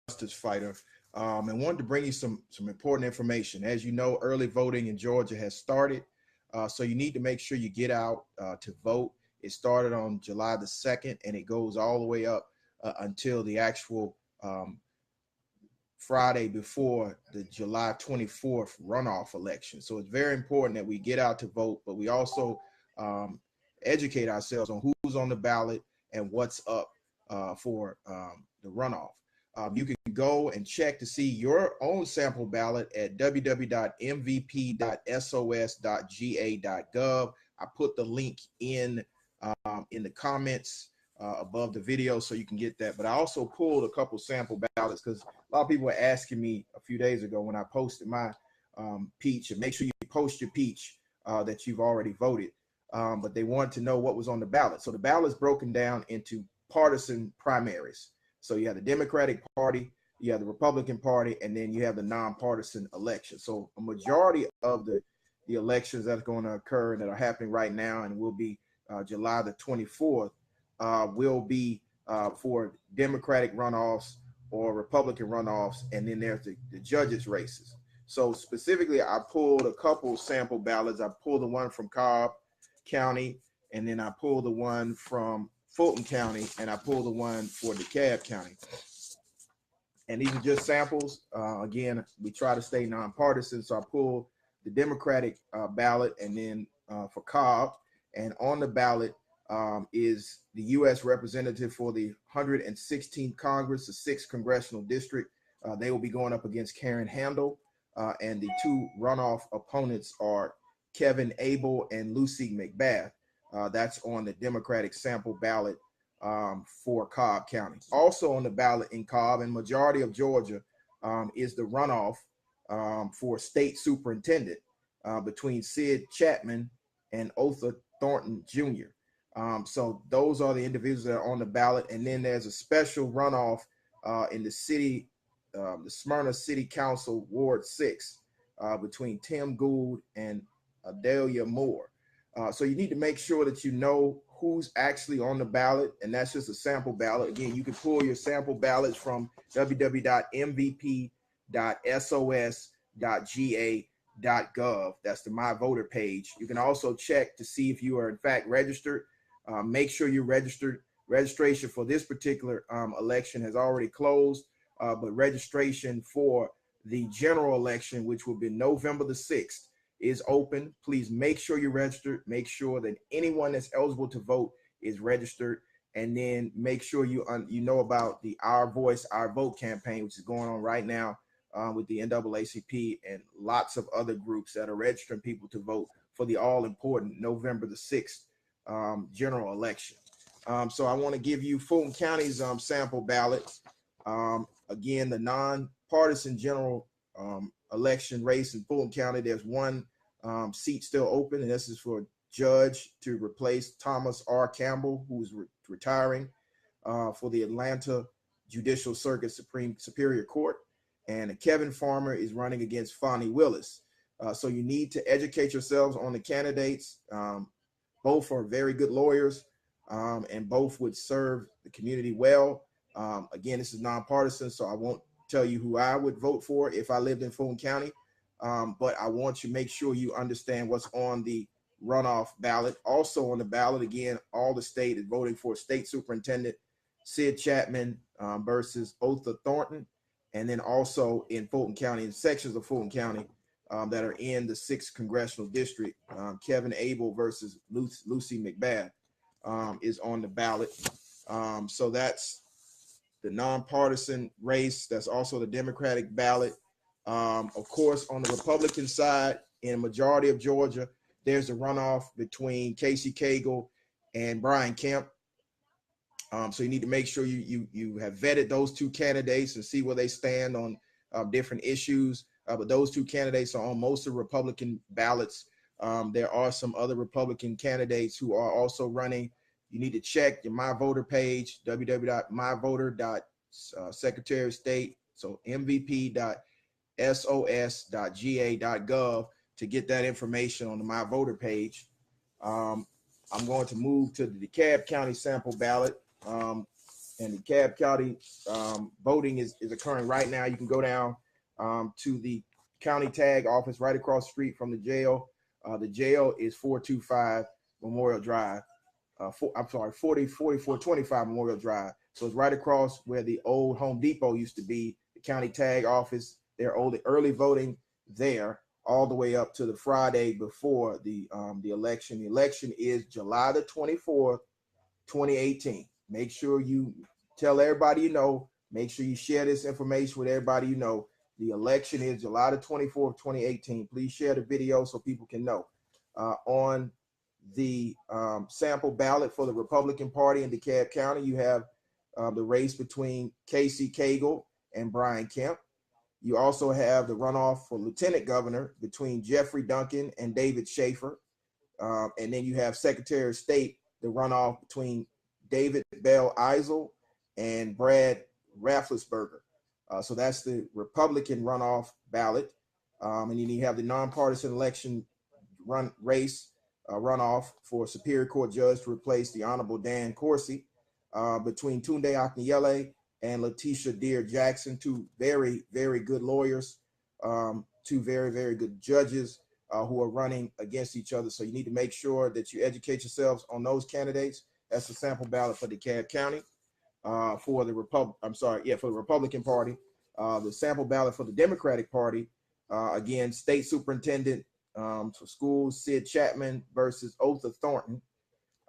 Justicefighter, and wanted to bring you some important information. As you know, early voting in Georgia has started, so you need to make sure you get out to vote. It started on July the 2nd, and it goes all the way up until the actual Friday before the July 24th runoff election. So it's very important that we get out to vote, but we also um, educate ourselves on who's on the ballot and what's up for the runoff. You can go and check to see your own sample ballot at www.mvp.sos.ga.gov. I put the link in the comments above the video so you can get that. But I also pulled a couple sample ballots because a lot of people were asking me a few days ago when I posted my peach, and make sure you post your peach that you've already voted. But they wanted to know what was on the ballot. So the ballot is broken down into partisan primaries. So you have the Democratic Party, you have the Republican Party, and then you have the nonpartisan election. So a majority of the elections that's going to occur that are happening right now and will be July the 24th will be for Democratic runoffs or Republican runoffs, and then there's the judges' races. So specifically, I pulled a couple sample ballots. I pulled the one from Cobb County, and then I pulled the one from Fulton County, and I pulled the one for DeKalb County. And these are just samples. Again, we try to stay nonpartisan, so I pulled the Democratic ballot, and then for Cobb, and on the ballot is the U.S. representative for the 116th Congress, the 6th Congressional District. They will be going up against Karen Handel, and the two runoff opponents are Kevin Abel and Lucy McBath. That's on the Democratic sample ballot for Cobb County. Also on the ballot in Cobb and majority of Georgia is the runoff for state superintendent between Sid Chapman and Otha Thornton Jr. So those are the individuals that are on the ballot. And then there's a special runoff in the city, the Smyrna City Council Ward 6 between Tim Gould and Adelia Moore. So you need to make sure that you know who's actually on the ballot, and that's just a sample ballot. Again, you can pull your sample ballots from www.mvp.sos.ga.gov. That's the My Voter page. You can also check to see if you are in fact registered. Make sure you're registered. Registration for this particular election has already closed, but registration for the general election, which will be November the 6th, is open. Please make sure you're registered. Make sure that anyone that's eligible to vote is registered, and then make sure you know about the Our Voice, Our Vote campaign, which is going on right now with the NAACP and lots of other groups that are registering people to vote for the all-important November the 6th general election. So I want to give you Fulton County's sample ballot. Again, the nonpartisan general election race in Fulton County. There's one seat still open, and this is for judge to replace Thomas R. Campbell, who's retiring for the Atlanta Judicial Circuit Superior Court. And Kevin Farmer is running against Fonnie Willis. So you need to educate yourselves on the candidates. Both are very good lawyers, and both would serve the community well. Again, this is nonpartisan, so I won't tell you who I would vote for if I lived in Fulton County, but I want you to make sure you understand what's on the runoff ballot. Also on the ballot, again, all the state is voting for state superintendent Sid Chapman versus Otha Thornton, and then also in Fulton County, in sections of Fulton County that are in the 6th Congressional District, Kevin Abel versus Lucy McBath is on the ballot. So that's the nonpartisan race. That's also the Democratic ballot. Of course, on the Republican side, in a majority of Georgia, there's a runoff between Casey Cagle and Brian Kemp. So you need to make sure you have vetted those two candidates and see where they stand on different issues. But those two candidates are on most of the Republican ballots. There are some other Republican candidates who are also running. You need to check your My Voter page, www.myvoter.secretary of state, so mvp.sos.ga.gov to get that information on the My Voter page. I'm going to move to the DeKalb County sample ballot. And the DeKalb County voting is occurring right now. You can go down to the county tag office right across the street from the jail. The jail is 425 Memorial Drive. 4425 Memorial Drive. So it's right across where the old Home Depot used to be, the county tag office. They're early voting there all the way up to the Friday before the election. The election is July the 24th, 2018. Make sure you tell everybody you know. Make sure you share this information with everybody you know. The election is July the 24th, 2018. Please share the video so people can know. On the sample ballot for the Republican Party in DeKalb County, you have the race between Casey Cagle and Brian Kemp. You also have the runoff for Lieutenant Governor between Jeffrey Duncan and David Schaefer. And then you have Secretary of State, the runoff between David Bell Eisel and Brad Rafflesberger. So that's the Republican runoff ballot. And then you have the nonpartisan election race runoff for Superior Court judge to replace the Honorable Dan Corsi between Tunde Aknyele and Letitia Deer Jackson, two very, very good lawyers, two very, very good judges who are running against each other. So you need to make sure that you educate yourselves on those candidates. That's the sample ballot for DeKalb County. For the Republican Party. The sample ballot for the Democratic Party, again, State Superintendent for Schools, Sid Chapman versus Otha Thornton.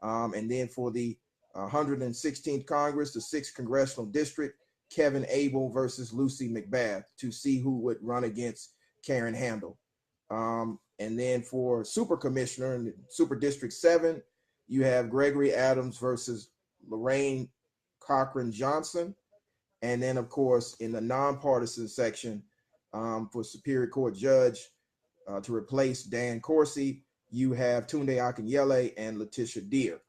And then for the 116th Congress, the 6th Congressional District, Kevin Abel versus Lucy McBath, to see who would run against Karen Handel. And then for Super Commissioner in Super District 7, you have Gregory Adams versus Lorraine Cochran Johnson. And then, of course, in the nonpartisan section for Superior Court Judge to replace Dan Corsi, you have Tunde Akanyele and Letitia Deer.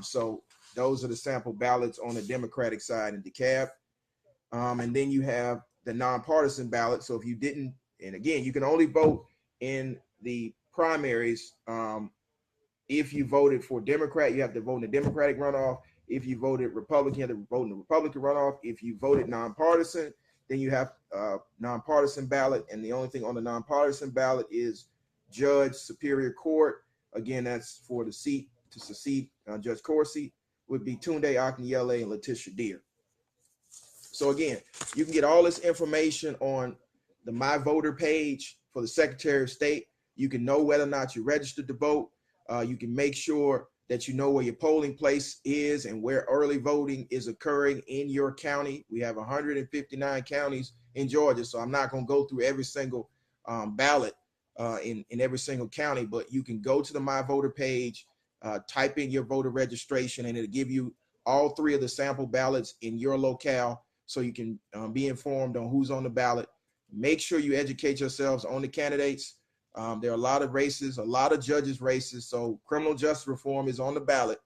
So those are the sample ballots on the Democratic side in DeKalb. And then you have the nonpartisan ballot. So if you didn't, and again, you can only vote in the primaries. If you voted for Democrat, you have to vote in the Democratic runoff. If you voted Republican, you have to vote in the Republican runoff. If you voted nonpartisan, then you have nonpartisan ballot. And the only thing on the nonpartisan ballot is Judge Superior Court. Again, that's for the seat to succeed Judge Corsi, would be Tunde Aknyele and Letitia Deer. So again, you can get all this information on the My Voter page for the Secretary of State. You can know whether or not you're registered to vote. You can make sure that you know where your polling place is and where early voting is occurring in your county. We have 159 counties in Georgia, so I'm not going to go through every single ballot in every single county, but you can go to the My Voter page, type in your voter registration, and it'll give you all three of the sample ballots in your locale so you can be informed on who's on the ballot. Make sure you educate yourselves on the candidates. There are a lot of races, a lot of judges races. So criminal justice reform is on the ballot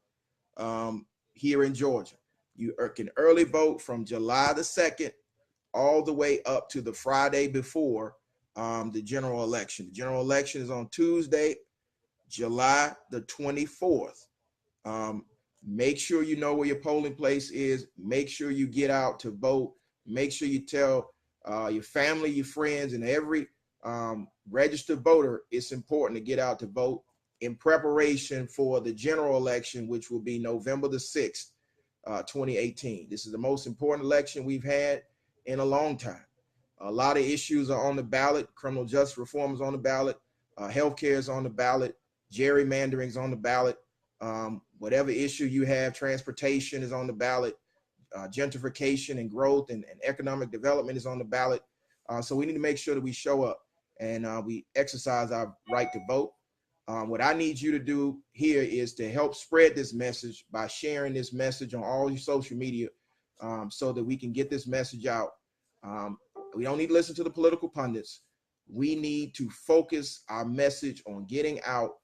here in Georgia. You can early vote from July the 2nd all the way up to the Friday before the general election. The general election is on Tuesday, July the 24th. Make sure you know where your polling place is. Make sure you get out to vote. Make sure you tell your family, your friends, and every registered voter, it's important to get out to vote in preparation for the general election, which will be November the 6th, 2018. This is the most important election we've had in a long time. A lot of issues are on the ballot. Criminal justice reform is on the ballot. Healthcare is on the ballot. Gerrymandering is on the ballot. Whatever issue you have, transportation is on the ballot. Gentrification and growth and economic development is on the ballot. So we need to make sure that we show up and we exercise our right to vote. What I need you to do here is to help spread this message by sharing this message on all your social media so that we can get this message out. We don't need to listen to the political pundits. We need to focus our message on getting out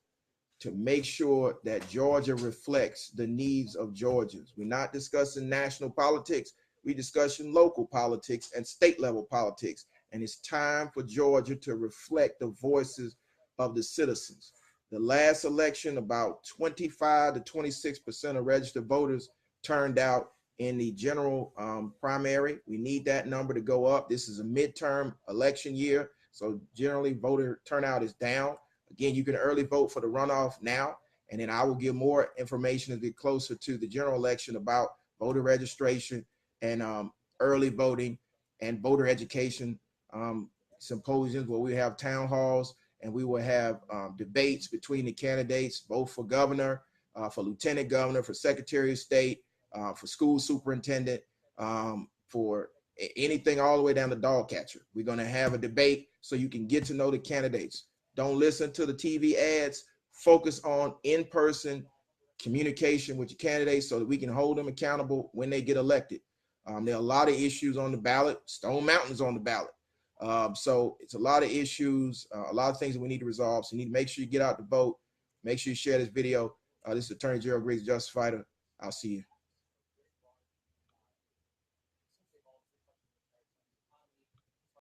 to make sure that Georgia reflects the needs of Georgians. We're not discussing national politics. We're discussing local politics and state level politics. And it's time for Georgia to reflect the voices of the citizens. The last election, about 25 to 26% of registered voters turned out in the general primary. We need that number to go up. This is a midterm election year, so generally voter turnout is down. Again, you can early vote for the runoff now, and then I will give more information as we get closer to the general election about voter registration and early voting and voter education symposiums where we have town halls and we will have debates between the candidates, both for governor, for lieutenant governor, for secretary of state, for school superintendent, for anything all the way down to dog catcher. We're going to have a debate so you can get to know the candidates. Don't listen to the TV ads. Focus on in-person communication with your candidates so that we can hold them accountable when they get elected. There are a lot of issues on the ballot. Stone Mountain's on the ballot. So it's a lot of issues, a lot of things that we need to resolve. So you need to make sure you get out to vote. Make sure you share this video. This is Attorney Gerald Griggs, Justicefighter. I'll see you.